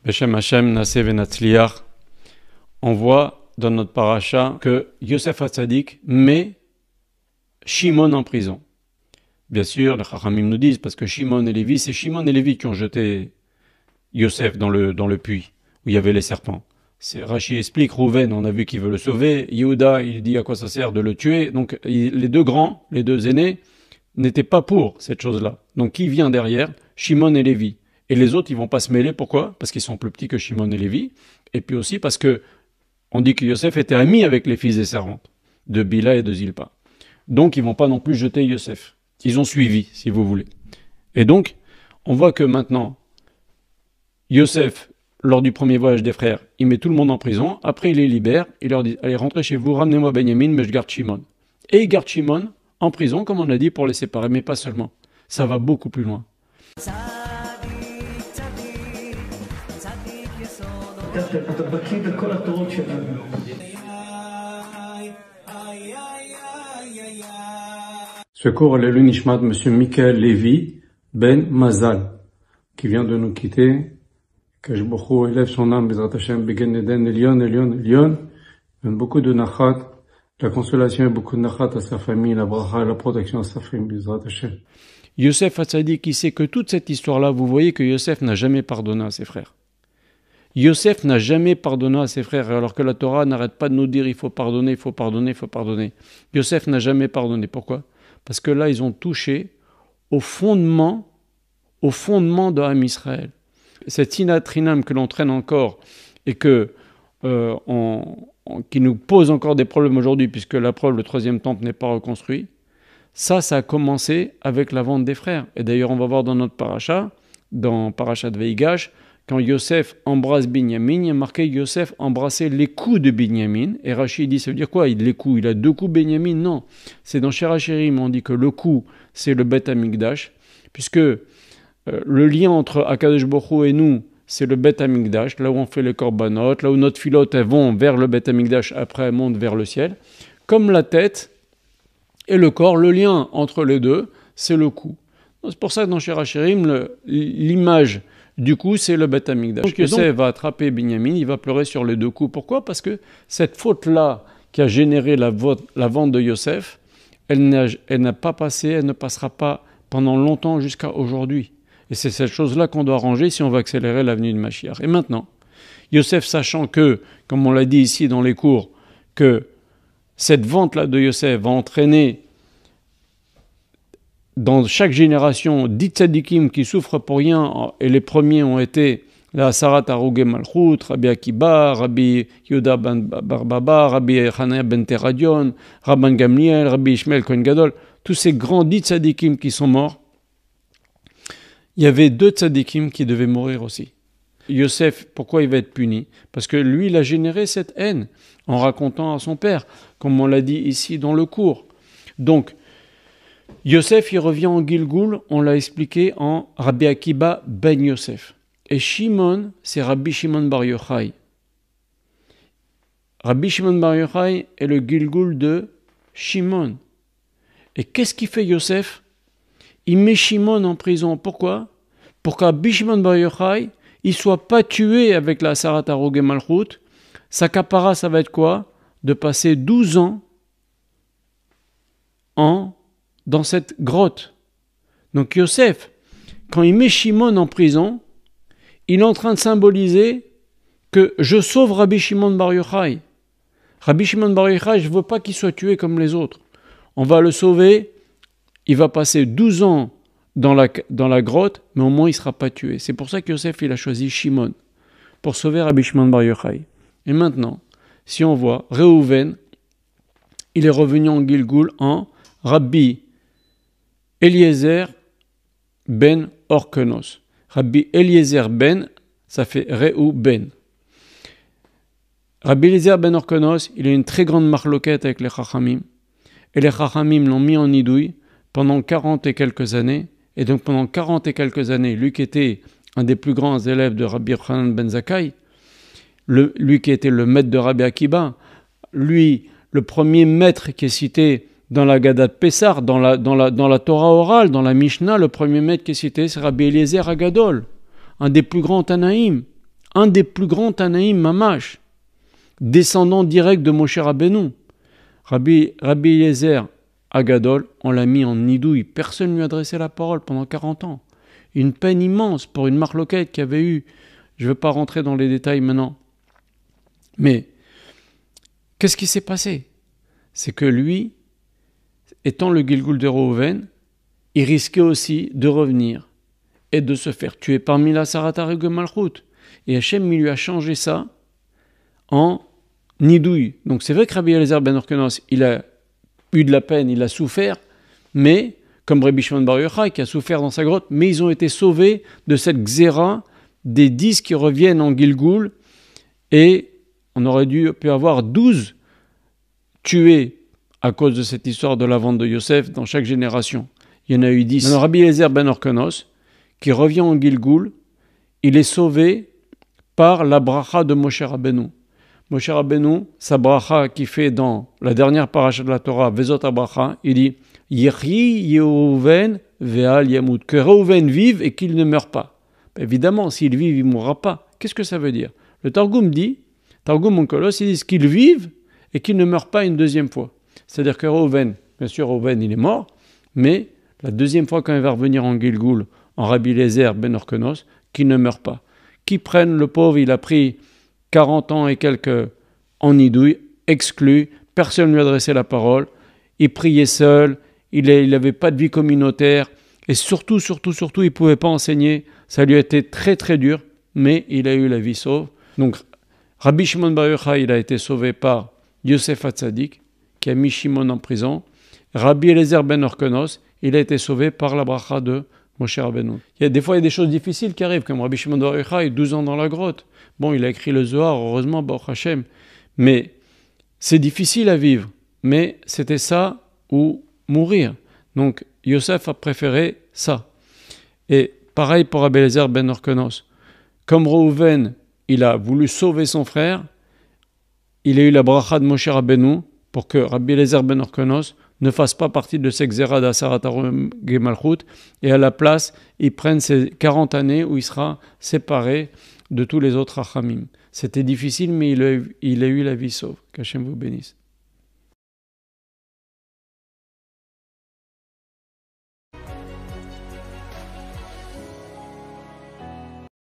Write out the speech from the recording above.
Beshem Hashem Naseh Venatzliach, on voit dans notre paracha que Yosef Hatzadik met Shimon en prison. Bien sûr, les Chachamim nous disent, parce que Shimon et Lévi, c'est Shimon et Lévi qui ont jeté Yosef dans le puits, où il y avait les serpents. Rachi explique, Rouven, on a vu qu'il veut le sauver, Yehuda, il dit à quoi ça sert de le tuer, donc les deux grands, les deux aînés, n'étaient pas pour cette chose-là. Donc qui vient derrière? Shimon et Lévi. Et les autres, ils vont pas se mêler, pourquoi? Parce qu'ils sont plus petits que Shimon et Lévi, et puis aussi parce que on dit que Yosef était ami avec les fils des servantes, de Bila et de Zilpa. Donc ils vont pas non plus jeter Yosef. Ils ont suivi, si vous voulez. Et donc, on voit que maintenant, Yosef, lors du premier voyage des frères, il met tout le monde en prison, après il les libère, il leur dit, allez, rentrez chez vous, ramenez-moi Benjamin, mais je garde Shimon. Et il garde Shimon en prison, comme on a dit, pour les séparer, mais pas seulement. Ça va beaucoup plus loin. Ce cours est le Nishmat Monsieur Michael Lévi Ben Mazal, qui vient de nous quitter. Que je beaucoup élève son âme, Bezrat Hashem, Begen Eden, Elion, beaucoup de nachat, la consolation et beaucoup de nachat à sa famille, la bracha et la protection à sa famille, Bezrat Hashem. Yosef Hatzadik, qui sait que toute cette histoire-là, vous voyez que Yosef n'a jamais pardonné à ses frères. Yosef n'a jamais pardonné à ses frères, alors que la Torah n'arrête pas de nous dire il faut pardonner, il faut pardonner, il faut pardonner. Yosef n'a jamais pardonné. Pourquoi? Parce que là, ils ont touché au fondement de Am Israël. Cette sinatrinam que l'on traîne encore et qui nous pose encore des problèmes aujourd'hui, puisque la preuve, le troisième temple n'est pas reconstruit, ça a commencé avec la vente des frères. Et d'ailleurs, on va voir dans notre paracha, dans Parashat Veigash, quand Yosef embrasse Binyamin, il y a marqué Yosef embrassait les coups de Binyamin. Et Rashi dit, ça veut dire quoi? Les coups, il a deux coups Binyamin? Non. C'est dans Shirachirim, on dit que le coup, c'est le Bet Hamikdash, puisque le lien entre Akadosh Baruch Hu et nous, c'est le Bet Hamikdash, là où on fait les korbanot, là où notre filote, elles vont vers le Bet Hamikdash, après elles montent vers le ciel. Comme la tête et le corps, le lien entre les deux, c'est le cou. C'est pour ça que dans Shirachirim, l'image du coup, c'est le Bet Hamikdash. Donc Yosef va attraper Binyamin, il va pleurer sur les deux coups. Pourquoi? Parce que cette faute-là qui a généré la vente de Yosef, elle n'a pas passé, elle ne passera pas pendant longtemps jusqu'à aujourd'hui. Et c'est cette chose-là qu'on doit ranger si on veut accélérer l'avenue de Mashiach. Et maintenant, Yosef, sachant que, comme on l'a dit ici dans les cours, que cette vente-là de Yosef va entraîner dans chaque génération 10 tzadikim qui souffrent pour rien, et les premiers ont été la Sarat Arugé Malchut, Rabbi Akiba, Rabbi Yehuda ben Barbaba, Rabbi Hanania ben Teradion, Rabban Gamliel, Rabbi Ishmael Kohen Gadol, tous ces grands 10 tzadikim qui sont morts. Il y avait 2 tzadikim qui devaient mourir aussi. Yosef, pourquoi il va être puni? Parce que lui, il a généré cette haine en racontant à son père, comme on l'a dit ici dans le cours. Donc, Yosef, il revient en Gilgoul, on l'a expliqué en Rabbi Akiba ben Yosef. Et Shimon, c'est Rabbi Shimon Bar Yochai. Rabbi Shimon Bar Yochai est le Gilgoul de Shimon. Et qu'est-ce qu'il fait Yosef? Il met Shimon en prison. Pourquoi? Pour qu'Rabbi Shimon Bar Yochai, il soit pas tué avec la Sarat Arugé Malchut. Sa kapara, ça va être quoi? De passer 12 ans dans cette grotte. Donc Yosef, quand il met Shimon en prison, il est en train de symboliser que je sauve Rabbi Shimon Bar Yochai. Rabbi Shimon Bar Yochai, je ne veux pas qu'il soit tué comme les autres. On va le sauver, il va passer 12 ans dans la grotte, mais au moins il ne sera pas tué. C'est pour ça que Yosef il a choisi Shimon, pour sauver Rabbi Shimon Bar Yochai. Et maintenant, si on voit, Reuven, il est revenu en Gilgoul en Rabbi Eliezer ben Orkenos. Rabbi Eliezer ben, ça fait Reuven. Rabbi Eliezer ben Orkenos, il a une très grande marloquette avec les Chachamim. Et les Chachamim l'ont mis en nidouille pendant 40 et quelques années. Et donc pendant 40 et quelques années, lui qui était un des plus grands élèves de Rabbi Yochanan ben Zakkai, lui qui était le maître de Rabbi Akiba, lui, le premier maître qui est cité dans la Gada de Pessar, dans la Torah orale, dans la Mishnah, le premier maître qui est cité, c'est Rabbi Eliezer Agadol, un des plus grands Tanaïm, un des plus grands Tanaïm Mamash, descendant direct de Moshe Rabbeinu. Rabbi Eliezer Agadol, on l'a mis en nidouille, personne ne lui a adressé la parole pendant 40 ans. Une peine immense pour une marloquette qui avait eu, je ne veux pas rentrer dans les détails maintenant. Mais, qu'est-ce qui s'est passé? C'est que lui, étant le Gilgul de Reuven, il risquait aussi de revenir et de se faire tuer parmi la Saratar et Malchut. Et Hachem lui a changé ça en nidouille. Donc c'est vrai que Rabbi Eliezer ben Orkenos, il a eu de la peine, il a souffert, mais comme Rabbi Shimon bar Yochai qui a souffert dans sa grotte, mais ils ont été sauvés de cette xéra des 10 qui reviennent en Gilgul, et on aurait pu avoir 12 tués à cause de cette histoire de la vente de Yosef dans chaque génération. Il y en a eu 10. Maintenant, Rabbi Eliezer ben Orkenos, qui revient en Gilgul, il est sauvé par la bracha de Moshe Rabbeinu. Moshe Rabbeinu, sa bracha qu'il fait dans la dernière paracha de la Torah, Vezot HaBracha, il dit « Yechi Yeuven ve'al yamut » que Reuven vive et qu'il ne meure pas. Évidemment, s'il vit, il ne mourra pas. Qu'est-ce que ça veut dire? Le Targum dit, Targum Onkelos, il dit qu'il vive et qu'il ne meure pas une deuxième fois. C'est-à-dire que Reuven, bien sûr Reuven il est mort, mais la deuxième fois quand il va revenir en Gilgul, en Rabbi Eliezer ben Orkenos, qu'il ne meurt pas. Qui prenne le pauvre, il a pris 40 ans et quelques en nidouille, exclu, personne ne lui adressait la parole, il priait seul, il n'avait pas de vie communautaire, et surtout, il ne pouvait pas enseigner, ça lui a été très très dur, mais il a eu la vie sauve. Donc Rabbi Shimon bar Yochai, il a été sauvé par Yosef Hatzadik, qui a mis Shimon en prison. Rabbi Eliezer ben Orkenos, il a été sauvé par la bracha de Moshe Rabbeinu. Des fois, il y a des choses difficiles qui arrivent, comme Rabbi Shimon bar Yochai, 12 ans dans la grotte. Bon, il a écrit le Zohar, heureusement, Baruch Hashem. Mais c'est difficile à vivre. Mais c'était ça ou mourir. Donc, Yosef a préféré ça. Et pareil pour Rabbi Eliezer ben Orkenos. Comme Reuven, il a voulu sauver son frère, il a eu la bracha de Moshe Rabbeinu pour que Rabbi Eliezer ben Orkenos ne fasse pas partie de ces xéra d'Asarat Malchut, et à la place, il prenne ces 40 années où il sera séparé de tous les autres Hachamim. C'était difficile, mais il a eu la vie sauve. Qu'Hachem vous bénisse.